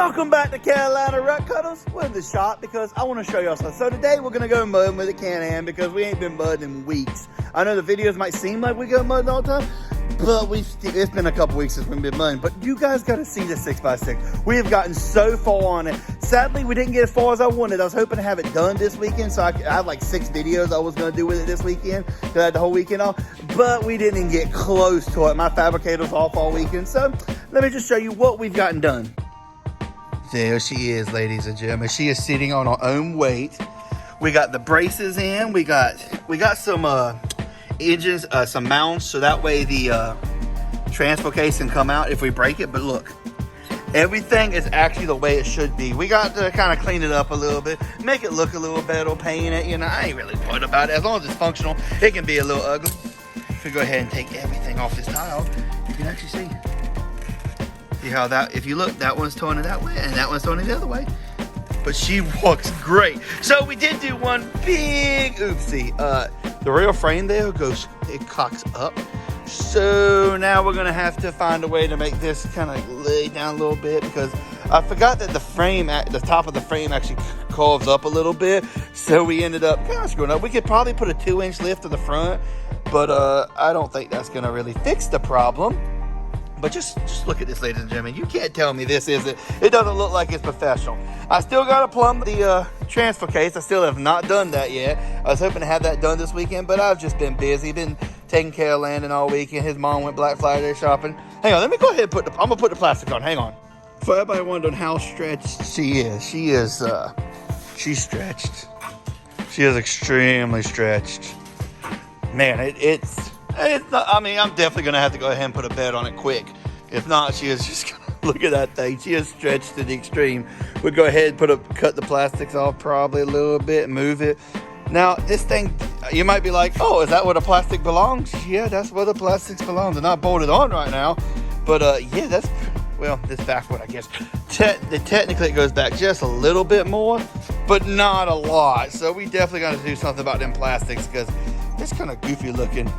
Welcome back to Carolina Rut Cutters. We're in the shop because I want to show y'all something. So today we're going to go mudding with a Can-Am because we ain't been mudding in weeks. I know the videos might seem like we go mudding all the time, but it's been a couple weeks since we've been mudding. But you guys got to see the 6x6. We have gotten so far on it. Sadly, we didn't get as far as I wanted. I was hoping to have it done this weekend, so I have like 6 videos I was going to do with it this weekend because I had the whole weekend off. But we didn't get close to it. My fabricator's off all weekend. So let me just show you what we've gotten done. There she is, ladies and gentlemen. She is sitting on her own weight. We got the braces in. We got some engines, some mounts, so that way the transfer case can come out if we break it. But look, everything is actually the way it should be. We got to kind of clean it up a little bit, make it look a little better, paint it. You know, I ain't really worried about it. As long as it's functional, it can be a little ugly. If we go ahead and take everything off this tile, you can actually see. See how that, if you look, that one's turning that way and that one's turning the other way. But she walks great. So we did do one big oopsie. The rear frame there it cocks up. So now we're gonna have to find a way to make this kind of lay down a little bit because I forgot that the frame, the top of the frame actually curves up a little bit. So we ended up kind of screwing up. We could probably put a 2-inch lift in the front, but I don't think that's gonna really fix the problem. But just look at this, ladies and gentlemen. You can't tell me this isn't. It doesn't look like it's professional. I still got to plumb the transfer case. I still have not done that yet. I was hoping to have that done this weekend, but I've just been busy. Been taking care of Landon all weekend. His mom went Black Friday shopping. Hang on, let me go ahead and I'm gonna put the plastic on. Hang on. For everybody wondering how stretched she's stretched. She is extremely stretched. Man, it's not, I mean, I'm definitely going to have to go ahead and put a bed on it quick. If not, she is just going to look at that thing. She is stretched to the extreme. We'll go ahead and cut the plastics off probably a little bit, move it. Now, this thing, you might be like, oh, is that where the plastic belongs? Yeah, that's where the plastics belong. They're not bolted on right now. But, yeah, this backward, I guess. Technically, it goes back just a little bit more, but not a lot. So we definitely got to do something about them plastics because it's kind of goofy looking.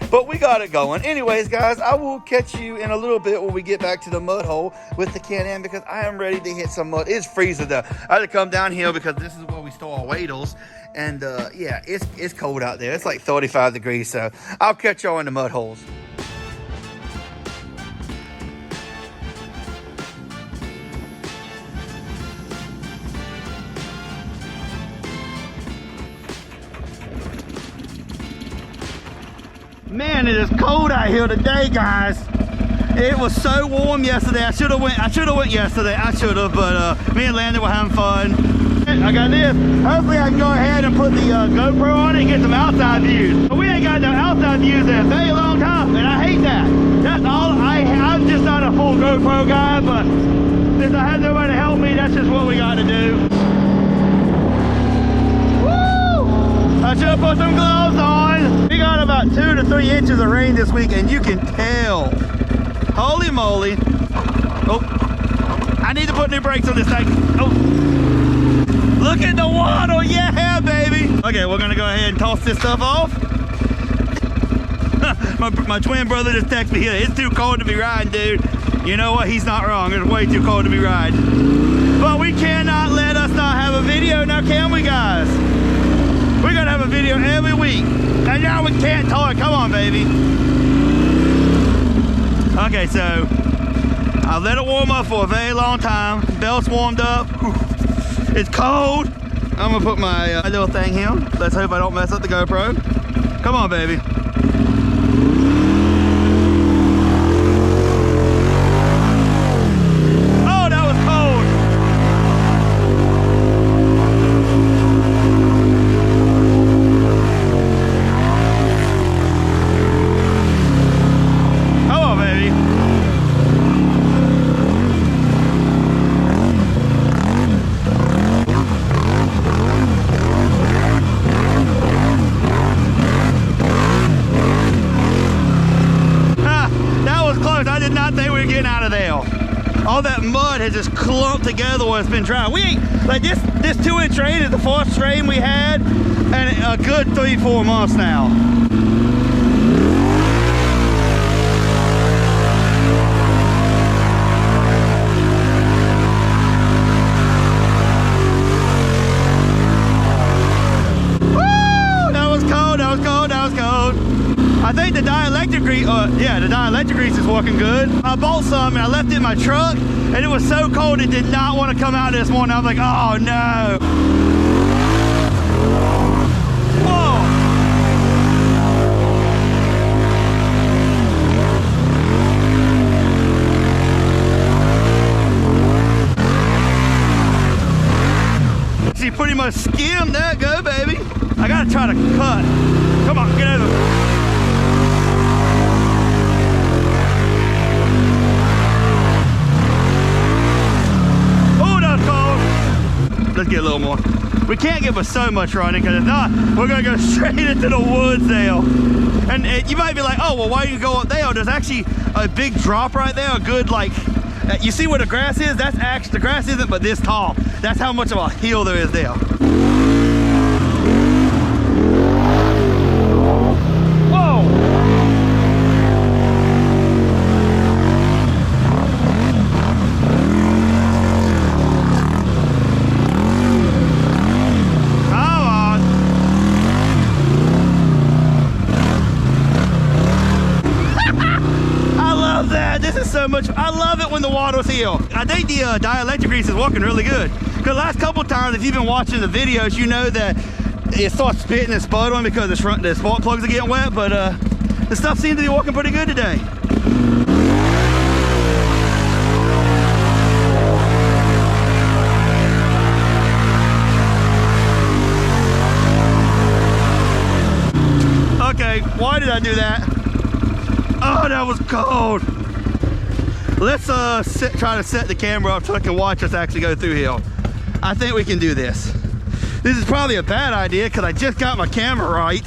But we got it going. Anyways, guys, I will catch you in a little bit when we get back to the mud hole with the Can-Am because I am ready to hit some mud. It's freezing though. I had to come down here because this is where we store our wadles. And yeah, it's cold out there. It's like 35 degrees. So I'll catch y'all in the mud holes. Man, it is cold out here today, guys. It was so warm yesterday. I should have went yesterday. But me and Landon were having fun. I got this. Hopefully I can go ahead and put the GoPro on it and get some outside views. But we ain't got no outside views in a very long time, and I hate that. That's all. I'm just not a full GoPro guy, but since I had nobody to help me, that's just what we got to do. I should have put some gloves on. We got about 2 to 3 inches of rain this week, and you can tell. Holy moly. Oh, I need to put new brakes on this thing. Oh, look at the water. Yeah, baby. Okay, we're going to go ahead and toss this stuff off. my twin brother just texted me here. It's too cold to be riding, dude. You know what? He's not wrong. It's way too cold to be riding. But we cannot let us not have a video now, can we, guys? We're gonna have a video every week. And now we can't talk. Come on, baby. Okay, so I've let it warm up for a very long time. Belt's warmed up. It's cold. I'm gonna put my little thing here. Let's hope I don't mess up the GoPro. Come on, baby. All that mud has just clumped together where it's been dry. We ain't, like this 2-inch rain is the first rain we had in a good 3-4 months now. I think the dielectric grease, yeah, the dielectric grease is working good. I bought some and I left it in my truck, and it was so cold it did not want to come out this morning. I was like, oh no. Whoa. She pretty much skimmed that. Go, baby. I gotta try to cut. Come on, get over. Oh, that's cold. Let's get a little more. We can't get but so much running, because if not, we're gonna go straight into the woods there. And you might be like, oh, well, why do you go up there? There's actually a big drop right there, a good, like, you see where the grass is? That's actually, the grass isn't but this tall. That's how much of a hill there is there. Whoa! Come on. I love that. This is so much. I love it when the water's here. I think the dielectric grease is working really good. Because the last couple times, if you've been watching the videos, you know that it starts spitting and sputtering because the spark plugs are getting wet. But the stuff seems to be working pretty good today. Okay, why did I do that? Oh, that was cold. Let's try to set the camera up so I can watch us actually go through here. I think we can do this. This is probably a bad idea because I just got my camera right.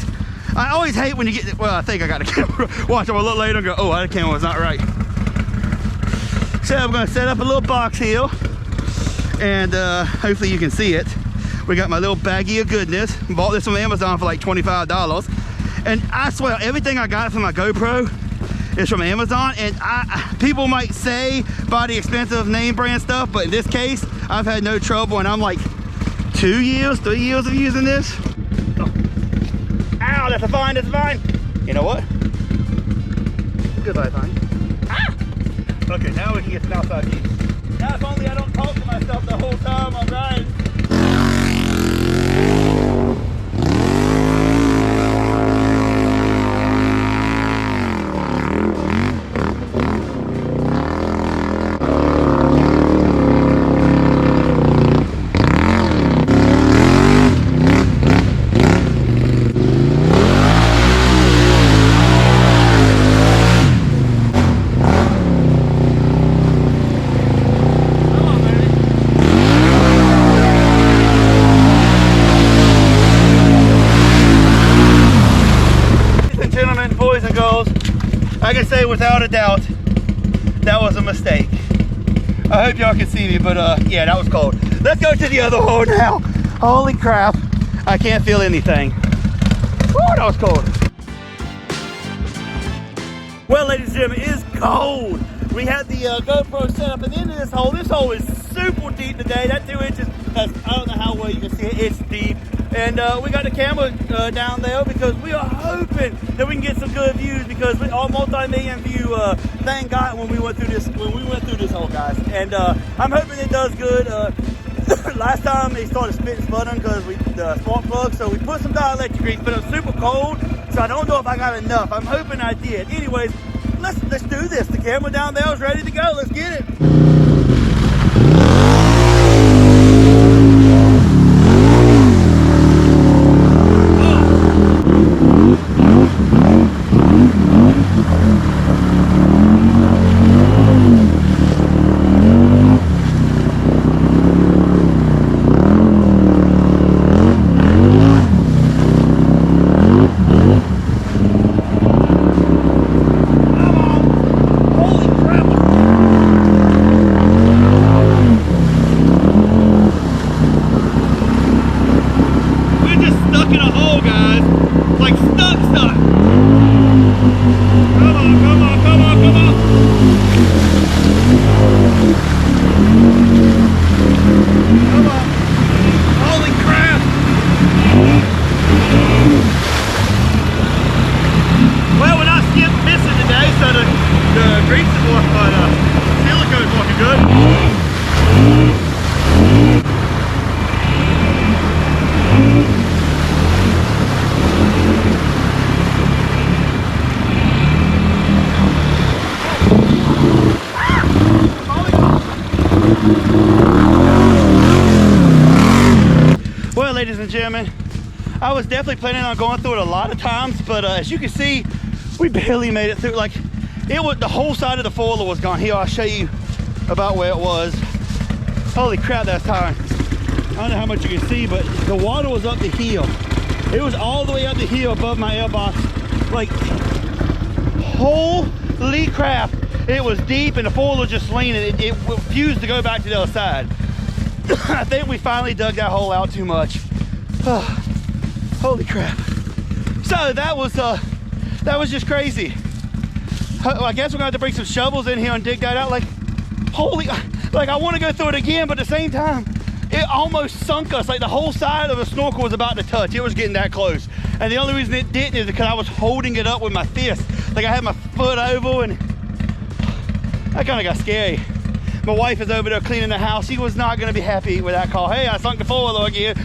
I always hate when you get, well, I think I got a camera. Watch, I'm gonna look later and go, oh, that camera was not right. So I'm gonna set up a little box here, and hopefully you can see it. We got my little baggie of goodness. Bought this from Amazon for like $25. And I swear, everything I got from my GoPro is from Amazon. And people might say buy the expensive name brand stuff, but in this case, I've had no trouble, and I'm like 3 years of using this. Oh. Ow, that's a vine, that's a vine. You know what? Goodbye, vine. Ah! Okay, now we can get some outside view. Now if only I don't talk to myself the whole time I'm riding. I can say without a doubt, that was a mistake. I hope y'all can see me, but yeah, that was cold. Let's go to the other hole now. Holy crap, I can't feel anything. Woo, that was cold. Well, ladies and gentlemen, it is cold. We had the GoPro set up at the end of this hole. This hole is super deep today. That 2 inches, I don't know how well you can see it, it's deep. And we got the camera down there because we are hoping that we can get some good views, because our multi-million view thing got when we went through this hole, guys. And I'm hoping it does good. Last time it started spitting sputtering because the spark plug, so we put some dielectric grease, but it was super cold, so I don't know if I got enough. I'm hoping I did. Anyways, let's do this. The camera down there is ready to go. Let's get it. Well, ladies and gentlemen, I was definitely planning on going through it a lot of times, but as you can see, we barely made it through. Like, it was, the whole side of the foiler was gone. Here, I'll show you about where it was. Holy crap, that's tiring. I don't know how much you can see, but the water was up the hill. It was all the way up the hill above my airbox. Like, holy crap. It was deep and the foiler was just leaning. It refused to go back to the other side. I think we finally dug that hole out too much. Holy crap. So that was just crazy. I guess we're gonna have to bring some shovels in here and dig that out. Like, holy, like I want to go through it again, but at the same time, it almost sunk us. Like the whole side of the snorkel was about to touch. It was getting that close. And the only reason it didn't is because I was holding it up with my fist. Like I had my foot over, and that kind of got scary. My wife is over there cleaning the house. She was not gonna be happy with that call. Hey, I sunk the foiler again.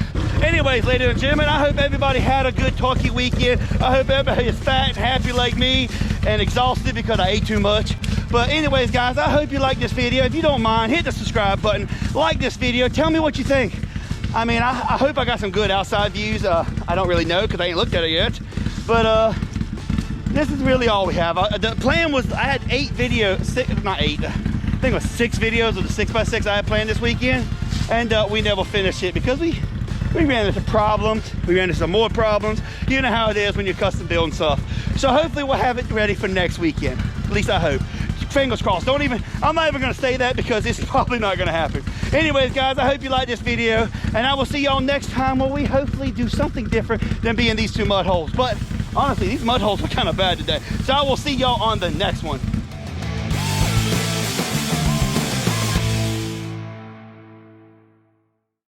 Anyways, ladies and gentlemen, I hope everybody had a good turkey weekend. I hope everybody is fat and happy like me and exhausted because I ate too much. But anyways, guys, I hope you like this video. If you don't mind, hit the subscribe button, like this video, tell me what you think. I mean, I hope I got some good outside views. I don't really know because I ain't looked at it yet. But this is really all we have. The plan was I had 8 videos, not 8, I think it was 6 videos of the 6x6 I had planned this weekend. And we never finished it because we ran into problems. We ran into some more problems. You know how it is when you're custom building stuff. So hopefully we'll have it ready for next weekend. At least I hope. Fingers crossed. I'm not even gonna say that because it's probably not gonna happen. Anyways, guys, I hope you like this video, and I will see y'all next time where we hopefully do something different than being these 2 mud holes. But honestly, these mud holes were kind of bad today. So I will see y'all on the next one.